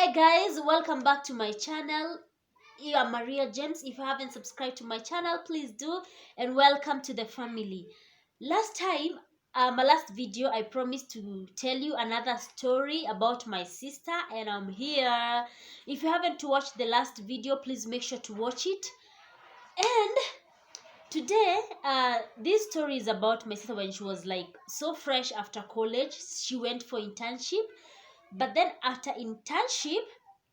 Hi guys, welcome back to my channel. You are Maria James. If you haven't subscribed to my channel, please do, and welcome to the family. Last time, my last video, I promised to tell you another story about my sister, and I'm here. If you haven't watched the last video, please make sure to watch it. And today, this story is about my sister when she was like so fresh after college. She went for internship, but then after internship,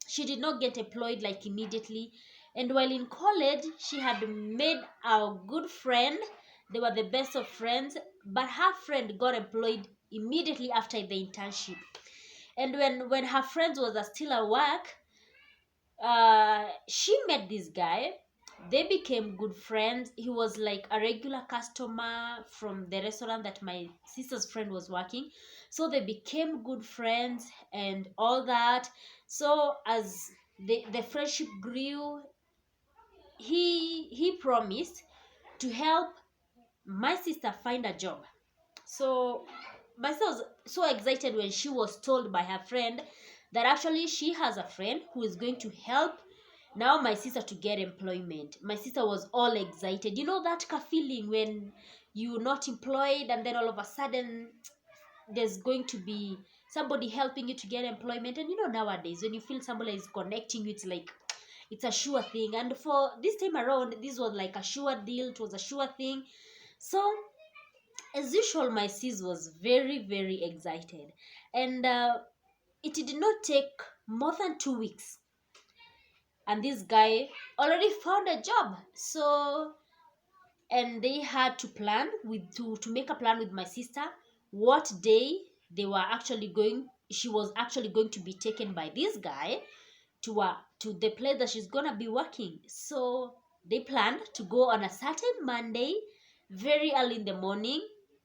she did not get employed like immediately. And while in college, she had made a good friend. They were the best of friends, but her friend got employed immediately after the internship. And when her friends was still at work, she met this guy. They became good friends. He was like a regular customer from the restaurant that my sister's friend was working, so they became good friends and all that. So as the friendship grew, he promised to help my sister find a job. So my sister was so excited when she was told by her friend that actually she has a friend who is going to help now my sister to get employment. My sister was all excited. You know that feeling when you're not employed and then all of a sudden there's going to be somebody helping you to get employment. And you know, nowadays when you feel somebody is connecting you, it's like it's a sure thing. And for this time around, this was like a sure deal. It was a sure thing. So as usual, my sis was very excited, and it did not take more than 2 weeks, and this guy already found a job. So and they had to plan with to make a plan with my sister what day they were actually going she was actually going to be taken by this guy to the place that she's gonna be working. So they planned to go on a certain Monday, very early in the morning.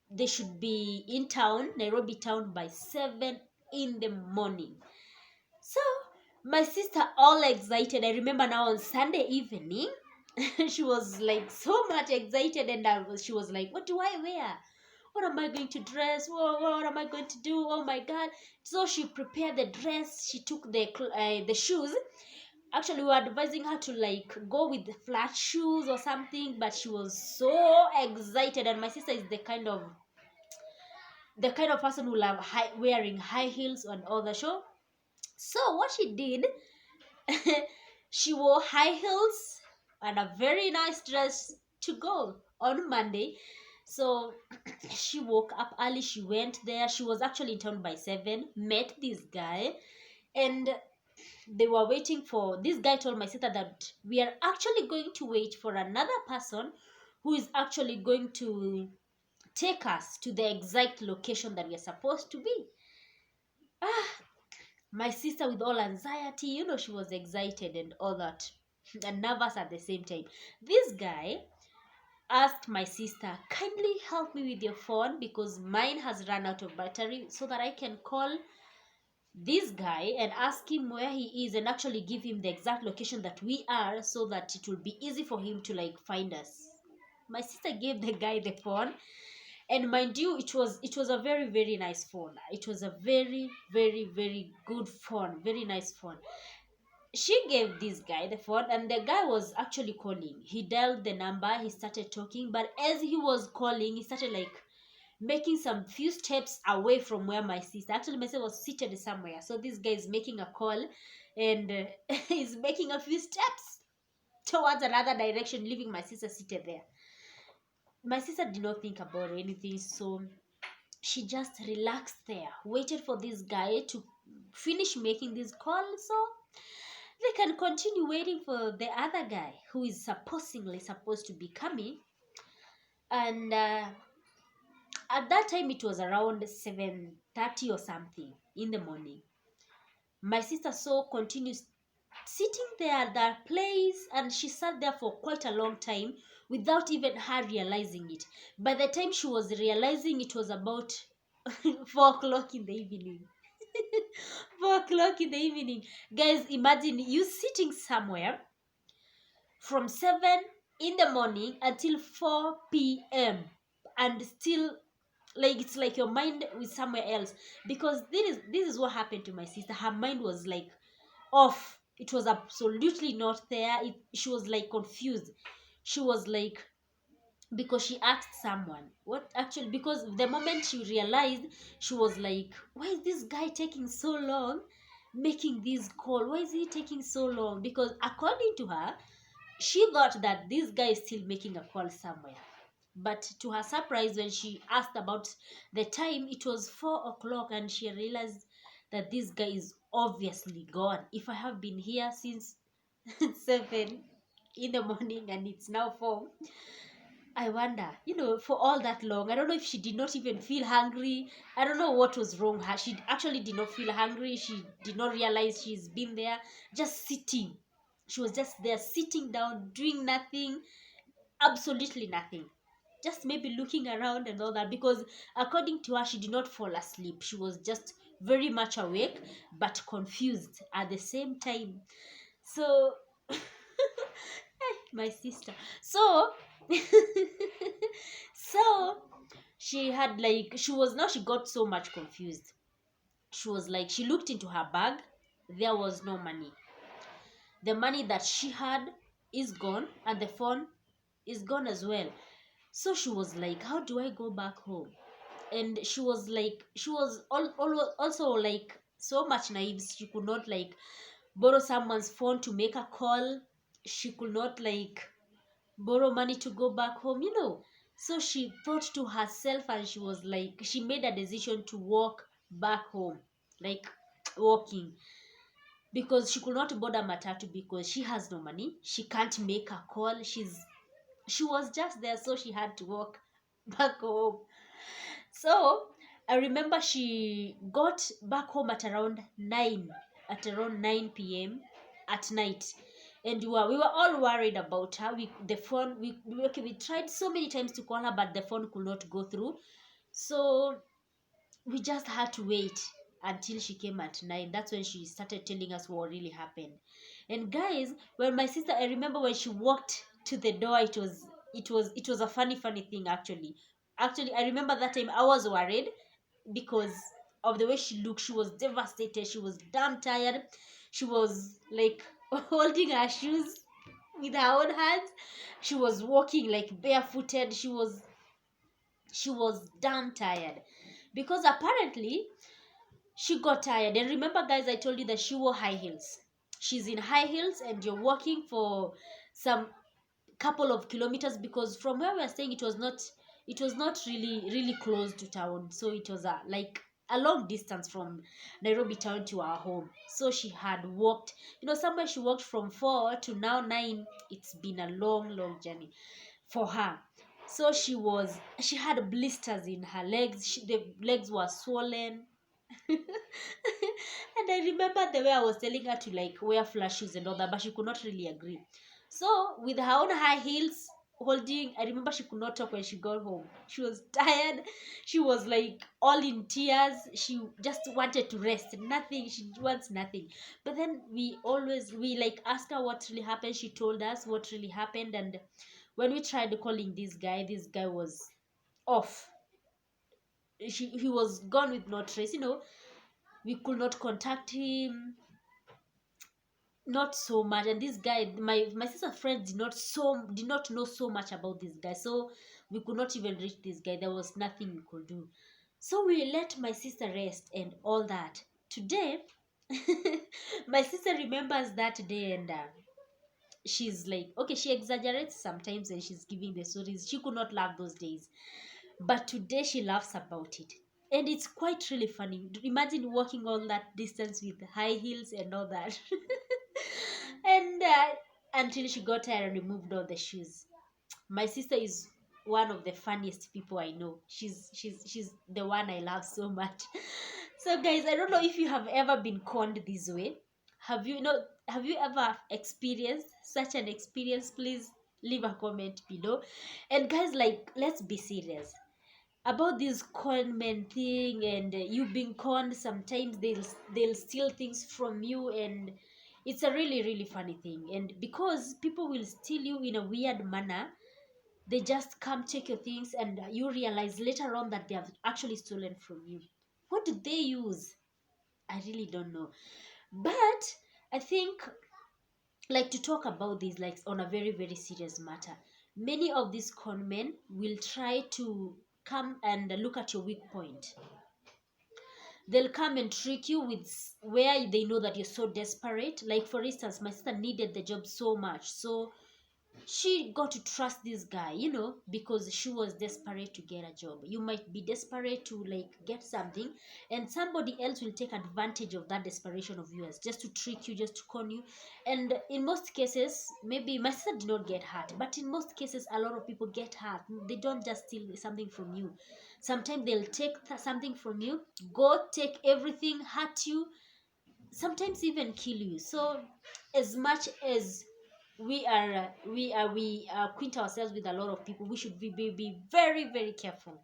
They should be in town, Nairobi town, by 7 in the morning. So my sister all excited. I remember now on Sunday evening, she was like so much excited, and she was like, "What do I wear? What am I going to dress? What am I going to do? Oh my God!" So she prepared the dress. She took the shoes. Actually, we were advising her to like go with flat shoes or something, but she was so excited. And my sister is the kind of person who love wearing high heels and all the show. So what she did, she wore high heels and a very nice dress to go on Monday. So she woke up early, she went there. She was actually in town by 7, met this guy, and they were waiting for this guy. Told my sister that we are actually going to wait for another person who is actually going to take us to the exact location that we are supposed to be. Ah, my sister with all anxiety, she was excited and all that, and nervous at the same time. This guy asked my sister, kindly help me with your phone because mine has run out of battery, so that I can call this guy and ask him where he is and actually give him the exact location that we are, so that it will be easy for him to like find us. My sister gave the guy the phone, and mind you, it was a very nice phone. It was a very good phone, very nice phone. She gave this guy the phone, and the guy was actually calling. He dialed the number, he started talking, but as he was calling, he started like making some few steps away from where my sister, actually my sister was seated somewhere. So this guy is making a call, and he's making a few steps towards another direction, leaving my sister seated there. My sister did not think about anything, so she just relaxed there, waited for this guy to finish making this call, so they can continue waiting for the other guy who is supposedly supposed to be coming. And at that time, it was around 7:30 or something in the morning. My sister so continues sitting there at that place, and she sat there for quite a long time without even her realizing it. By the time she was realizing, it was about 4 o'clock in the evening. 4 o'clock in the evening. Guys, imagine you sitting somewhere from 7 in the morning until 4 p.m. and still, like, it's like your mind is somewhere else. Because this is what happened to my sister. Her mind was like off. It was absolutely not there. She was like confused. She was like, because she asked someone what actually, because the moment she realized, she was like, why is this guy taking so long making this call? Why is he taking so long? Because according to her, she thought that this guy is still making a call somewhere. But to her surprise, when she asked about the time, it was 4 o'clock, and she realized that this guy is obviously gone. If I have been here since 7 in the morning and it's now 4, I wonder, for all that long, I don't know if she did not even feel hungry. I don't know what was wrong. She actually did not feel hungry. She did not realize she's been there, just sitting. She was just there, sitting down, doing nothing, absolutely nothing. Just maybe looking around and all that. Because according to her, she did not fall asleep. She was just very much awake, but confused at the same time. So, my sister. So, so she had like, she was, now she got so much confused. She was like, she looked into her bag. There was no money. The money that she had is gone, and the phone is gone as well. So she was like, how do I go back home? And she was like, she was also like so much naive. She could not like borrow someone's phone to make a call. She could not like borrow money to go back home. So she thought to herself, and she was like, she made a decision to walk back home, like walking, because she could not board a matatu because she has no money. She can't make a call. She was just there, so she had to walk back home. So I remember she got back home at around 9 at night. And we were all worried about her. The phone, okay, we tried so many times to call her, but the phone could not go through. So we just had to wait until she came at 9. That's when she started telling us what really happened. And guys, when my sister, I remember when she walked to the door, it was a funny thing. Actually, I remember that time I was worried because of the way she looked. She was devastated. She was damn tired. She was like holding her shoes with her own hands. She was walking like barefooted. She was damn tired because apparently she got tired. And remember, guys, I told you that she wore high heels. She's in high heels, and you're walking for some couple of kilometers, because from where we are staying, it was not really close to town. So it was like a long distance from Nairobi town to our home. So she had walked, somewhere she walked from 4 to now 9. It's been a long journey for her. So she had blisters in her legs. The legs were swollen. And I remember the way I was telling her to like wear flat shoes and all that, but she could not really agree. So with her own high heels holding, I remember she could not talk when she got home. She was tired. She was like all in tears. She just wanted to rest. Nothing. She wants nothing. But then we like asked her what really happened. She told us what really happened. And when we tried calling this guy was off. He was gone with no trace. We could not contact him, not so much. And this guy, my sister's friends did not know so much about this guy, so we could not even reach this guy. There was nothing we could do. So we let my sister rest and all that. Today my sister remembers that day, and she's like, okay, she exaggerates sometimes when she's giving the stories. She could not laugh those days, but today she laughs about it. And it's quite really funny. Imagine walking all that distance with high heels and all that. And until she got tired and removed all the shoes. My sister is one of the funniest people I know. She's the one I love so much. So guys, I don't know if you have ever been conned this way. Have you ever experienced such an experience? Please leave a comment below. And guys, like, let's be serious about this con men thing. And you being conned, sometimes they'll steal things from you, and it's a really funny thing. And because people will steal you in a weird manner, they just come take your things, and you realize later on that they have actually stolen from you. What did they use? I really don't know. But I think, like, to talk about this, like, on a very, very serious matter, many of these con men will try to come and look at your weak point. They'll come and trick you with where they know that you're so desperate. Like, for instance, my sister needed the job so much, so she got to trust this guy, because she was desperate to get a job. You might be desperate to, like, get something, and somebody else will take advantage of that desperation of yours, just to trick you, just to con you. And in most cases, maybe my sister did not get hurt, but in most cases a lot of people get hurt. They don't just steal something from you. Sometimes they'll take something from you, go take everything, hurt you, sometimes even kill you. So as much as we acquaint ourselves with a lot of people, we should be very, very careful,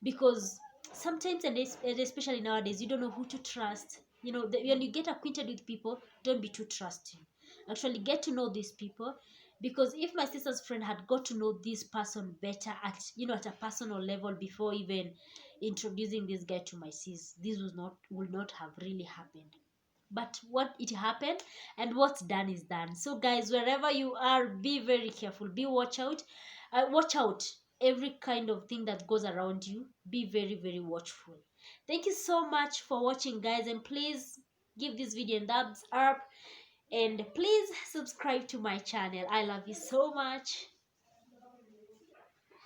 because sometimes, and especially nowadays, you don't know who to trust. When you get acquainted with people, don't be too trusting. Actually get to know these people, because if my sister's friend had got to know this person better at a personal level before even introducing this guy to my sis, this would not have really happened. But what it happened, and what's done is done. So guys, wherever you are, be very careful, be watch out every kind of thing that goes around you. Be very, very watchful. Thank you so much for watching, guys, and please give this video a thumbs up, and please subscribe to my channel. I love you so much.